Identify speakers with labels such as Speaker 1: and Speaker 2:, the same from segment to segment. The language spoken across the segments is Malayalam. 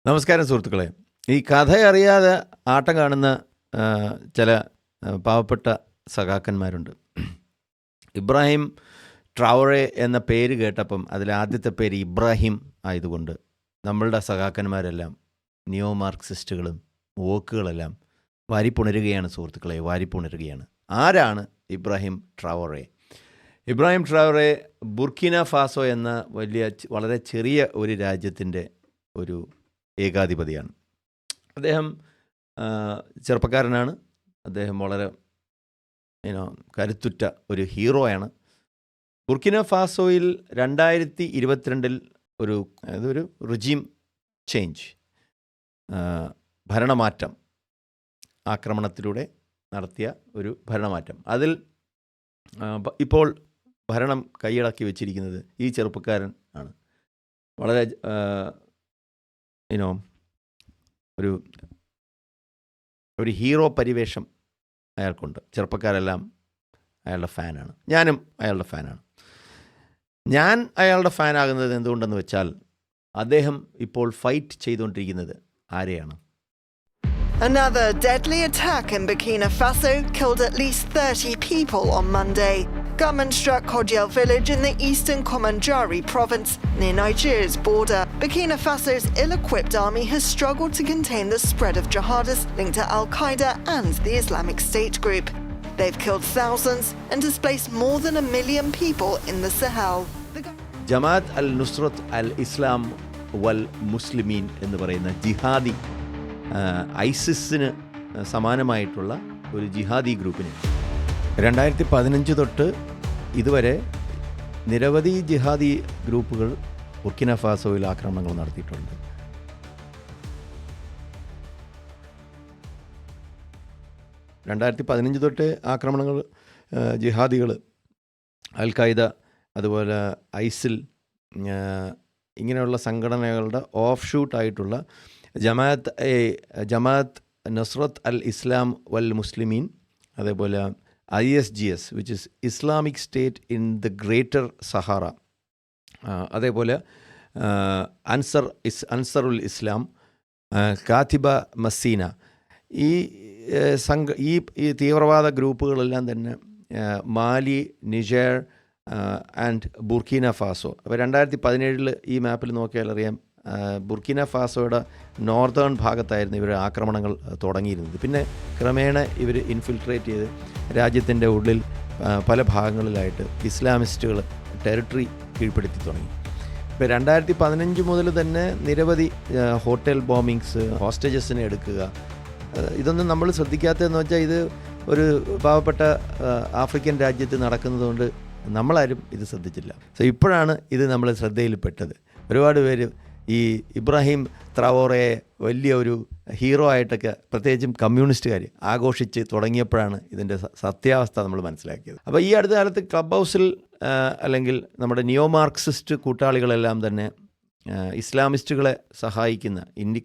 Speaker 1: നമസ്കാരം സുഹൃത്തുക്കളെ. ഈ കഥ അറിയാതെ ആട്ടം കാണുന്ന ആ, ചില പാവപ്പെട്ട സഖാക്കന്മാരുണ്ട്. ഇബ്രാഹിം ട്രാവറെ എന്ന പേര് കേട്ടപ്പം അതിലാദ്യത്തെ പേര് ഇബ്രാഹിം ആയതുകൊണ്ട് നമ്മളുടെ സഖാക്കന്മാരെല്ലാം നിയോ മാർക്സിസ്റ്റുകളും വോക്കുകളെല്ലാം വാരിപ്പുണരുകയാണ് സുഹൃത്തുക്കളെ, വാരിപ്പുണരുകയാണ്. ആരാണ് ഇബ്രാഹിം ട്രാവറെ? ഇബ്രാഹിം ട്രാവറെ ബുർക്കിന ഫാസോ എന്ന വളരെ ചെറിയ ഒരു രാജ്യത്തിൻ്റെ ഒരു ഏകാധിപതിയാണ്. അദ്ദേഹം ചെറുപ്പക്കാരനാണ്. അദ്ദേഹം വളരെ കരുത്തുറ്റ ഒരു ഹീറോയാണ്. ബുർക്കിന ഫാസോയിൽ 2022 ഒരു റിജീം ചേഞ്ച്, ഭരണമാറ്റം, ആക്രമണത്തിലൂടെ നടത്തിയ ഒരു ഭരണമാറ്റം. അതിൽ ഇപ്പോൾ ഭരണം കൈയടക്കി വെച്ചിരിക്കുന്നത് ഈ ചെറുപ്പക്കാരൻ ആണ്. വളരെ ഒരു ഒരു ഹീറോ പരിവേഷം അയാൾക്കുണ്ട്. ചെറുപ്പക്കാരെല്ലാം അയാളുടെ ഫാനാണ്. ഞാനും അയാളുടെ ഫാനാണ്. ഞാൻ അയാളുടെ ഫാനാകുന്നത് എന്തുകൊണ്ടെന്ന് വെച്ചാൽ അദ്ദേഹം ഇപ്പോൾ ഫൈറ്റ് ചെയ്തുകൊണ്ടിരിക്കുന്നത് ആരെയാണ്?
Speaker 2: Another deadly attack in Burkina Faso killed at least 30 people on Monday. Gunmen struck Kodiel village in the eastern Komanjari province near Nigeria's border. Burkina Faso's ill-equipped army has struggled to contain the spread of jihadists linked to Al-Qaeda and the Islamic State group. They've killed thousands and displaced more than 1 million people in the Sahel.
Speaker 1: ജമാഅത്ത് അൽ നുസ്രത്ത് അൽ ഇസ്ലാം വൽ മുസ്ലിമീൻ എന്ന് പറയുന്ന ജിഹാദി, ഐസിസിന് സമാനമായിട്ടുള്ള ഒരു ജിഹാദി ഗ്രൂപ്പിന് 2015 തൊട്ട് ഇതുവരെ നിരവധി ജിഹാദി ഗ്രൂപ്പുകൾ ബുർക്കിന ഫാസോയിൽ ആക്രമണങ്ങൾ നടത്തിയിട്ടുണ്ട്. തൊട്ട് ആക്രമണങ്ങൾ ജിഹാദികൾ, അൽ ഖായിദ, അതുപോലെ ഐസിൽ, ഇങ്ങനെയുള്ള സംഘടനകളുടെ ഓഫ് ഷൂട്ടായിട്ടുള്ള ജമാഅത്ത് നസ്രത്ത് അൽ ഇസ്ലാം വൽ മുസ്ലിമീൻ, അതേപോലെ ISGS which is Islamic state in the greater Sahara, അതേപോലെ അൻസറുൽ ഇസ്ലാം, കാത്തിബ മസീന, ഈ തീവ്രവാദ ഗ്രൂപ്പുകളെല്ലാം തന്നെ മാലി, നിജർ ആൻഡ് ബുർക്കിന ഫാസോ. അപ്പോൾ 2017 ഈ മാപ്പിൽ നോക്കിയാൽ അറിയാം, ബുർക്കിന ഫാസോയുടെ നോർത്തേൺ ഭാഗത്തായിരുന്നു ഇവർ ആക്രമണങ്ങൾ തുടങ്ങിയിരുന്നത്. പിന്നെ ക്രമേണ ഇവർ ഇൻഫിൽട്രേറ്റ് ചെയ്ത് രാജ്യത്തിൻ്റെ ഉള്ളിൽ പല ഭാഗങ്ങളിലായിട്ട് ഇസ്ലാമിസ്റ്റുകൾ ടെറിട്ടറി കീഴ്പ്പെടുത്തി തുടങ്ങി. ഇപ്പോൾ 2015 മുതൽ തന്നെ നിരവധി ഹോട്ടൽ ബോംബിങ്സ്, ഹോസ്റ്റേജസിനെ എടുക്കുക, ഇതൊന്നും നമ്മൾ ശ്രദ്ധിക്കാത്തതെന്ന് വെച്ചാൽ ഇത് ഒരു പാവപ്പെട്ട ആഫ്രിക്കൻ രാജ്യത്ത് നടക്കുന്നതുകൊണ്ട് നമ്മളാരും ഇത് ശ്രദ്ധിച്ചില്ല. സോ ഇപ്പോഴാണ് ഇത് നമ്മൾ ശ്രദ്ധയിൽപ്പെട്ടത്. ഒരുപാട് പേര് ഈ ഇബ്രാഹിം ട്രാവോറയെ വലിയ ഒരു ഹീറോ ആയിട്ടൊക്കെ പ്രത്യേകിച്ചും കമ്മ്യൂണിസ്റ്റുകാർ ആഘോഷിച്ച് തുടങ്ങിയപ്പോഴാണ് ഇതിൻ്റെ സത്യാവസ്ഥ നമ്മൾ മനസ്സിലാക്കിയത്. അപ്പോൾ ഈ അടുത്ത കാലത്ത് ക്ലബ് ഹൗസിൽ അല്ലെങ്കിൽ നമ്മുടെ നിയോ മാർക്സിസ്റ്റ് കൂട്ടാളികളെല്ലാം തന്നെ ഇസ്ലാമിസ്റ്റുകളെ സഹായിക്കുന്ന,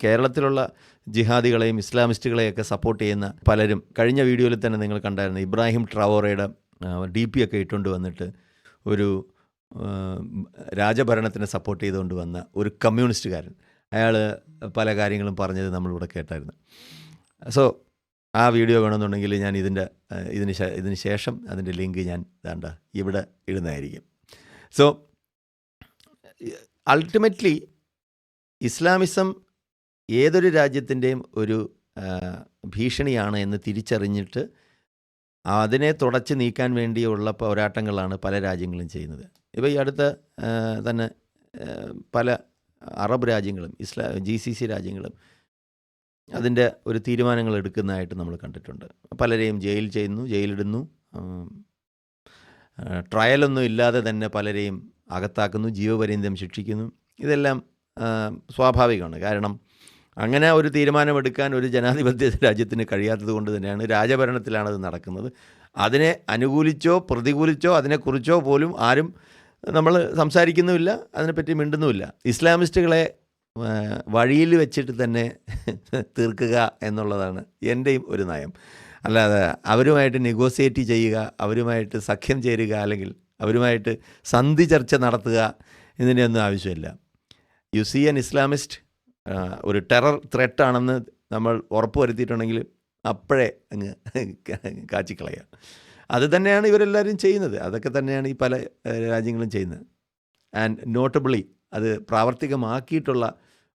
Speaker 1: കേരളത്തിലുള്ള ജിഹാദികളെയും ഇസ്ലാമിസ്റ്റുകളെയൊക്കെ സപ്പോർട്ട് ചെയ്യുന്ന പലരും കഴിഞ്ഞ വീഡിയോയിൽ തന്നെ നിങ്ങൾ കണ്ടായിരുന്നു. ഇബ്രാഹിം ട്രാവോറയുടെ DP ഒക്കെ ഇട്ടുകൊണ്ട് വന്നിട്ട് ഒരു രാജഭരണത്തിനെ സപ്പോർട്ട് ചെയ്തുകൊണ്ട് വന്ന ഒരു കമ്മ്യൂണിസ്റ്റുകാരൻ, അയാൾ പല കാര്യങ്ങളും പറഞ്ഞത് നമ്മളിവിടെ കേട്ടായിരുന്നു. സോ ആ വീഡിയോ വേണമെന്നുണ്ടെങ്കിൽ ഞാൻ ഇതിന് ശേഷം അതിൻ്റെ ലിങ്ക് ഞാൻ ഇവിടെ ഇടുന്നതായിരിക്കും. സോ അൾട്ടിമേറ്റ്ലി ഇസ്ലാമിസം ഏതൊരു രാജ്യത്തിൻ്റെയും ഒരു ഭീഷണിയാണ് എന്ന് തിരിച്ചറിഞ്ഞിട്ട് അതിനെ തുടച്ച് നീക്കാൻ വേണ്ടിയുള്ള പോരാട്ടങ്ങളാണ് പല രാജ്യങ്ങളും ചെയ്യുന്നത്. ഇപ്പോൾ ഈ അടുത്ത തന്നെ പല അറബ് രാജ്യങ്ങളും GCC രാജ്യങ്ങളും അതിൻ്റെ ഒരു തീരുമാനങ്ങൾ എടുക്കുന്നതായിട്ട് നമ്മൾ കണ്ടിട്ടുണ്ട്. പലരെയും ജയിലിടുന്നു, ട്രയലൊന്നും ഇല്ലാതെ തന്നെ പലരെയും അകത്താക്കുന്നു, ജീവപര്യന്തം ശിക്ഷിക്കുന്നു. ഇതെല്ലാം സ്വാഭാവികമാണ്. കാരണം അങ്ങനെ ഒരു തീരുമാനമെടുക്കാൻ ഒരു ജനാധിപത്യ രാജ്യത്തിന് കഴിയാത്തത് കൊണ്ട് തന്നെയാണ് രാജഭരണത്തിലാണത് നടക്കുന്നത്. അതിനെ അനുകൂലിച്ചോ പ്രതികൂലിച്ചോ അതിനെക്കുറിച്ചോ പോലും ആരും നമ്മൾ സംസാരിക്കുന്നുമില്ല, അതിനെപ്പറ്റി മിണ്ടുന്നുമില്ല. ഇസ്ലാമിസ്റ്റുകളെ വഴിയിൽ വെച്ചിട്ട് തന്നെ തീർക്കുക എന്നുള്ളതാണ് എൻ്റെയും ഒരു നയം. അല്ലാതെ അവരുമായിട്ട് നെഗോസിയേറ്റ് ചെയ്യുക, അവരുമായിട്ട് സഖ്യം ചേരുക, അല്ലെങ്കിൽ അവരുമായിട്ട് സന്ധി ചർച്ച നടത്തുക, ഇതിൻ്റെയൊന്നും ആവശ്യമില്ല. യു സീ ആൻ ഇസ്ലാമിസ്റ്റ് ഒരു ടെറർ ത്രെട്ടാണെന്ന് നമ്മൾ ഉറപ്പ് വരുത്തിയിട്ടുണ്ടെങ്കിൽ അപ്പോഴേ അങ്ങ് കാച്ചിക്കളയുക. അത് തന്നെയാണ് ഇവരെല്ലാവരും ചെയ്യുന്നത്. അതൊക്കെ തന്നെയാണ് ഈ പല രാജ്യങ്ങളും ചെയ്യുന്നത്. ആൻഡ് നോട്ടബിളി അത് പ്രാവർത്തികമാക്കിയിട്ടുള്ള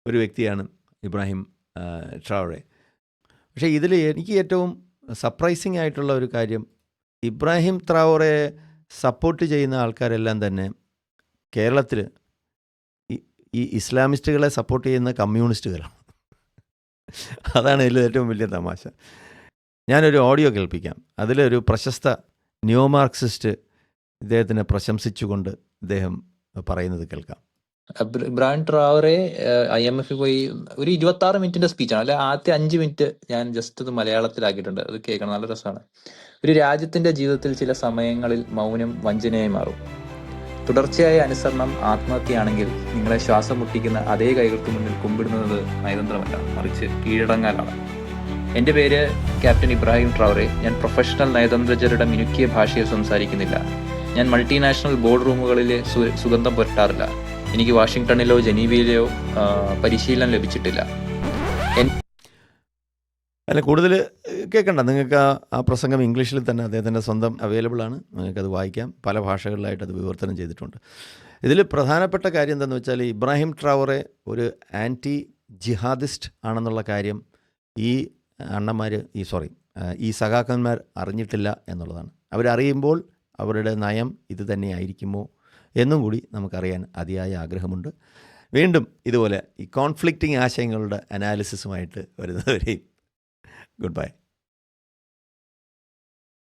Speaker 1: ഒരു വ്യക്തിയാണ് ഇബ്രാഹിം ട്രാവറെ. പക്ഷേ ഇതിൽ എനിക്ക് ഏറ്റവും സർപ്രൈസിങ് ആയിട്ടുള്ള ഒരു കാര്യം, ഇബ്രാഹിം ട്രാവറെ സപ്പോർട്ട് ചെയ്യുന്ന ആൾക്കാരെല്ലാം തന്നെ കേരളത്തിൽ ഈ ഇസ്ലാമിസ്റ്റുകളെ സപ്പോർട്ട് ചെയ്യുന്ന കമ്മ്യൂണിസ്റ്റുകളാണ്. അതാണ് ഇതിൽ ഏറ്റവും വലിയ തമാശ. ഞാനൊരു ഓഡിയോ കേൾപ്പിക്കാം. അതിലൊരു പ്രശസ്ത ന്യൂ മാർക്സിസ്റ്റ് ഇദ്ദേഹത്തിനെ പ്രശംസിച്ചുകൊണ്ട് ഇദ്ദേഹം പറയുന്നത് കേൾക്കാം.
Speaker 3: ഇബ്രാഹിം ട്രാവറെ IMF പോയി ഒരു 26 മിനിറ്റിന്റെ സ്പീച്ചാണ്. അല്ലെ ആദ്യത്തെ 5 മിനിറ്റ് ഞാൻ ജസ്റ്റ് അത് മലയാളത്തിലാക്കിയിട്ടുണ്ട്. അത് കേൾക്കണം, നല്ല രസമാണ്. ഒരു രാജ്യത്തിന്റെ ജീവിതത്തിൽ ചില സമയങ്ങളിൽ മൗനം വഞ്ചനയായി മാറും. തുടർച്ചയായ അനുസരണം ആത്മഹത്യയാണെങ്കിൽ നിങ്ങളെ ശ്വാസം മുട്ടിക്കുന്ന അതേ കൈകൾക്ക് മുന്നിൽ കുമ്പിടുന്നത് നയതന്ത്രമല്ല, മറിച്ച് കീഴടങ്ങാനാണ്. എൻ്റെ പേര് ക്യാപ്റ്റൻ ഇബ്രാഹിം ട്രാവറെ. ഞാൻ പ്രൊഫഷണൽ നയതന്ത്രജ്ഞരുടെ മിനുക്കിയ ഭാഷയിൽ സംസാരിക്കുന്നില്ല. ഞാൻ മൾട്ടിനാഷണൽ ബോർഡ് റൂമുകളിലെ സുഗന്ധം പുരട്ടാറില്ല. എനിക്ക് വാഷിങ്ടണിലോ ജനീവയിലോ പരിശീലനം ലഭിച്ചിട്ടില്ല.
Speaker 1: അല്ല, കൂടുതൽ കേൾക്കണ്ട. നിങ്ങൾക്ക് ആ പ്രസംഗം ഇംഗ്ലീഷിൽ തന്നെ അദ്ദേഹത്തിൻ്റെ സ്വന്തം അവൈലബിൾ ആണ്. നിങ്ങൾക്കത് വായിക്കാം. പല ഭാഷകളിലായിട്ട് അത് വിവർത്തനം ചെയ്തിട്ടുണ്ട്. ഇതിൽ പ്രധാനപ്പെട്ട കാര്യം എന്താണെന്ന് വെച്ചാൽ, ഇബ്രാഹിം ട്രാവറെ ഒരു ആൻറ്റി ജിഹാദിസ്റ്റ് ആണെന്നുള്ള കാര്യം ഈ അണ്ണന്മാർ ഈ സഖാക്കന്മാർ അറിഞ്ഞിട്ടില്ല എന്നുള്ളതാണ്. അവരറിയുമ്പോൾ അവരുടെ നയം ഇത് തന്നെയായിരിക്കുമോ എന്നും കൂടി നമുക്കറിയാൻ അതിയായ ആഗ്രഹമുണ്ട്. വീണ്ടും ഇതുപോലെ ഈ കോൺഫ്ലിക്റ്റിംഗ് ആശയങ്ങളുടെ അനാലിസിസുമായിട്ട് വരുന്നവരെയും ഗുഡ് ബൈ.